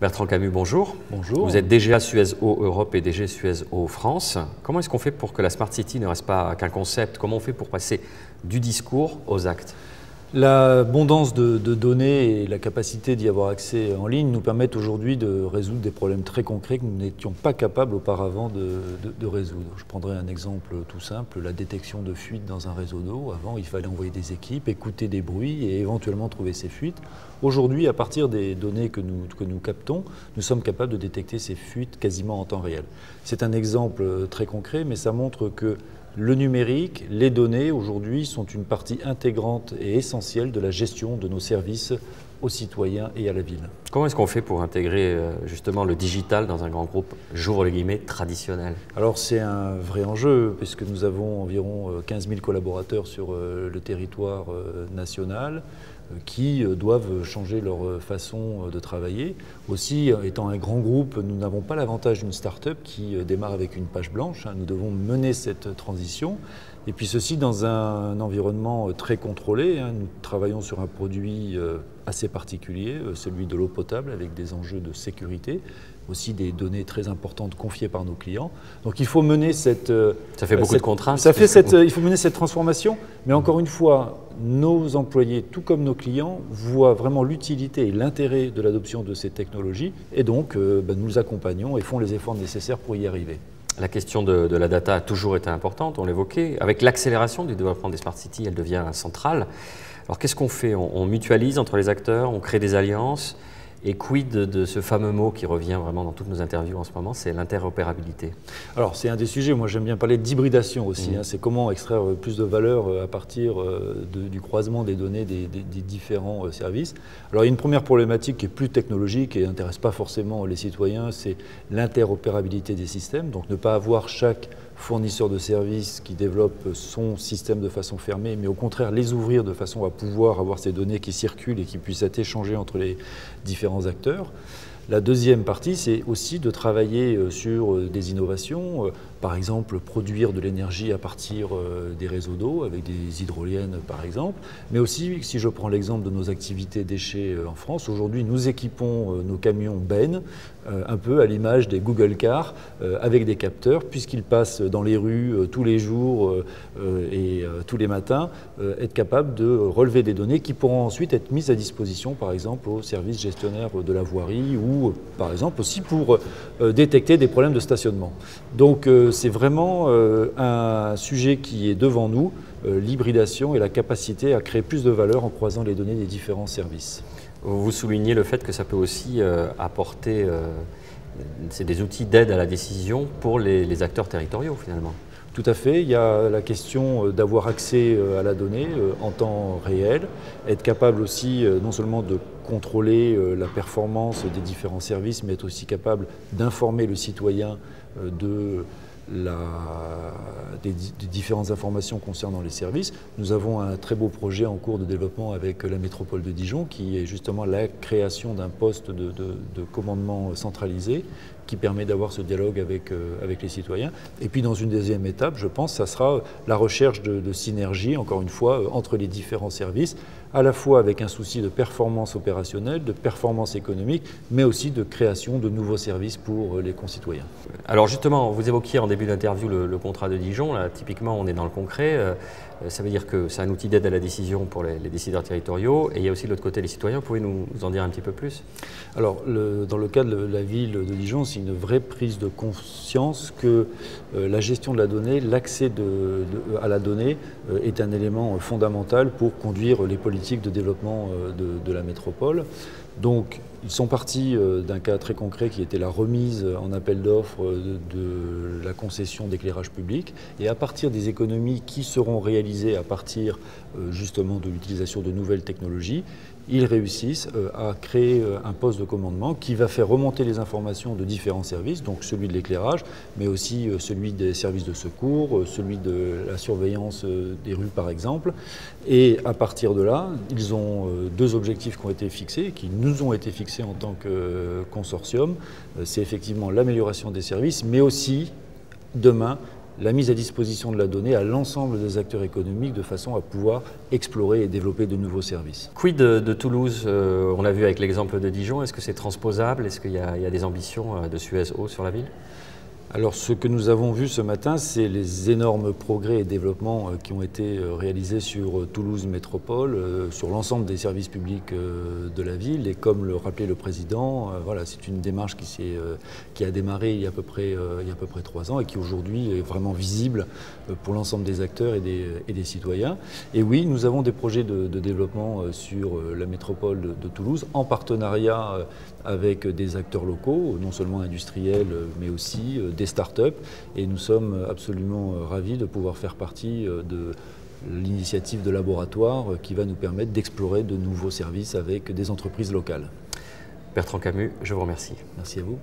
Bertrand Camus, bonjour. Bonjour. Vous êtes DGA Suez Eau Europe et DG Suez Eau France. Comment est-ce qu'on fait pour que la Smart City ne reste pas qu'un concept? Comment on fait pour passer du discours aux actes? L'abondance de données et la capacité d'y avoir accès en ligne nous permettent aujourd'hui de résoudre des problèmes très concrets que nous n'étions pas capables auparavant de résoudre. Je prendrai un exemple tout simple, la détection de fuites dans un réseau d'eau. Avant, il fallait envoyer des équipes, écouter des bruits et éventuellement trouver ces fuites. Aujourd'hui, à partir des données que nous captons, nous sommes capables de détecter ces fuites quasiment en temps réel. C'est un exemple très concret, mais ça montre que le numérique, les données aujourd'hui sont une partie intégrante et essentielle de la gestion de nos services aux citoyens et à la ville. Comment est-ce qu'on fait pour intégrer justement le digital dans un grand groupe, j'ouvre les guillemets, traditionnel? Alors c'est un vrai enjeu puisque nous avons environ 15 000 collaborateurs sur le territoire national qui doivent changer leur façon de travailler. Aussi, étant un grand groupe, nous n'avons pas l'avantage d'une start-up qui démarre avec une page blanche. Nous devons mener cette transition. Et puis ceci dans un environnement très contrôlé. Nous travaillons sur un produit assez particulier, celui de l'eau potable, avec des enjeux de sécurité, aussi des données très importantes confiées par nos clients. Donc il faut mener cette... Ça fait beaucoup de contraintes. Il faut mener cette transformation, mais encore une fois, nos employés, tout comme nos clients, voient vraiment l'utilité et l'intérêt de l'adoption de ces technologies, et donc nous accompagnons et font les efforts nécessaires pour y arriver. La question de la data a toujours été importante, on l'évoquait. Avec l'accélération du développement des Smart Cities, elle devient centrale. Alors qu'est-ce qu'on fait? On mutualise entre les acteurs, on crée des alliances. Et quid de ce fameux mot qui revient vraiment dans toutes nos interviews en ce moment, c'est l'interopérabilité. Alors c'est un des sujets, moi j'aime bien parler d'hybridation aussi, c'est comment extraire plus de valeur à partir du croisement des données des différents services. Alors il y a une première problématique qui est plus technologique et n'intéresse pas forcément les citoyens, c'est l'interopérabilité des systèmes, donc ne pas avoir chaque fournisseur de services qui développe son système de façon fermée, mais au contraire les ouvrir de façon à pouvoir avoir ces données qui circulent et qui puissent être échangées entre les différents acteurs. La deuxième partie, c'est aussi de travailler sur des innovations, par exemple produire de l'énergie à partir des réseaux d'eau, avec des hydroliennes par exemple, mais aussi, si je prends l'exemple de nos activités déchets en France, aujourd'hui nous équipons nos camions bennes, un peu à l'image des Google Cars, avec des capteurs, puisqu'ils passent dans les rues tous les jours et tous les matins, être capables de relever des données qui pourront ensuite être mises à disposition, par exemple, aux services gestionnaires de la voirie ou, par exemple, aussi pour détecter des problèmes de stationnement. Donc, c'est vraiment un sujet qui est devant nous, l'hybridation et la capacité à créer plus de valeur en croisant les données des différents services. Vous soulignez le fait que ça peut aussi apporter des outils d'aide à la décision pour les acteurs territoriaux finalement. Tout à fait, il y a la question d'avoir accès à la donnée en temps réel, être capable aussi non seulement de contrôler la performance des différents services, mais être aussi capable d'informer le citoyen des différentes informations concernant les services. Nous avons un très beau projet en cours de développement avec la métropole de Dijon qui est justement la création d'un poste de commandement centralisé qui permet d'avoir ce dialogue avec les citoyens. Et puis dans une deuxième étape, je pense, ça sera la recherche de synergie, encore une fois, entre les différents services, à la fois avec un souci de performance opérationnelle, de performance économique, mais aussi de création de nouveaux services pour les concitoyens. Alors justement, vous évoquiez en début d'interview le contrat de Dijon. Là, typiquement, on est dans le concret. Ça veut dire que c'est un outil d'aide à la décision pour les décideurs territoriaux. Et il y a aussi de l'autre côté les citoyens. Vous pouvez nous en dire un petit peu plus? Alors, dans le cas de la ville de Dijon, c'est une vraie prise de conscience que la gestion de la donnée, l'accès à la donnée est un élément fondamental pour conduire les politiques de développement de la métropole. Donc, ils sont partis d'un cas très concret qui était la remise en appel d'offres de la concession d'éclairage public. Et à partir des économies qui seront réalisées à partir justement de l'utilisation de nouvelles technologies, ils réussissent à créer un poste de commandement qui va faire remonter les informations de différents services, donc celui de l'éclairage, mais aussi celui des services de secours, celui de la surveillance des rues par exemple. Et à partir de là, ils ont deux objectifs qui ont été fixés, qui nous ont été fixés en tant que consortium. C'est effectivement l'amélioration des services, mais aussi, demain, la mise à disposition de la donnée à l'ensemble des acteurs économiques de façon à pouvoir explorer et développer de nouveaux services. Quid de Toulouse? On l'a vu avec l'exemple de Dijon. Est-ce que c'est transposable? Est-ce qu'il y a des ambitions de Suez Eau sur la ville? Alors ce que nous avons vu ce matin, c'est les énormes progrès et développements qui ont été réalisés sur Toulouse Métropole, sur l'ensemble des services publics de la ville. Et comme le rappelait le Président, voilà, c'est une démarche qui a démarré il y a à peu près 3 ans et qui aujourd'hui est vraiment visible pour l'ensemble des acteurs et des citoyens. Et oui, nous avons des projets de développement sur la métropole de Toulouse en partenariat avec des acteurs locaux, non seulement industriels mais aussi des start-up, et nous sommes absolument ravis de pouvoir faire partie de l'initiative de laboratoire qui va nous permettre d'explorer de nouveaux services avec des entreprises locales. Bertrand Camus, je vous remercie. Merci à vous.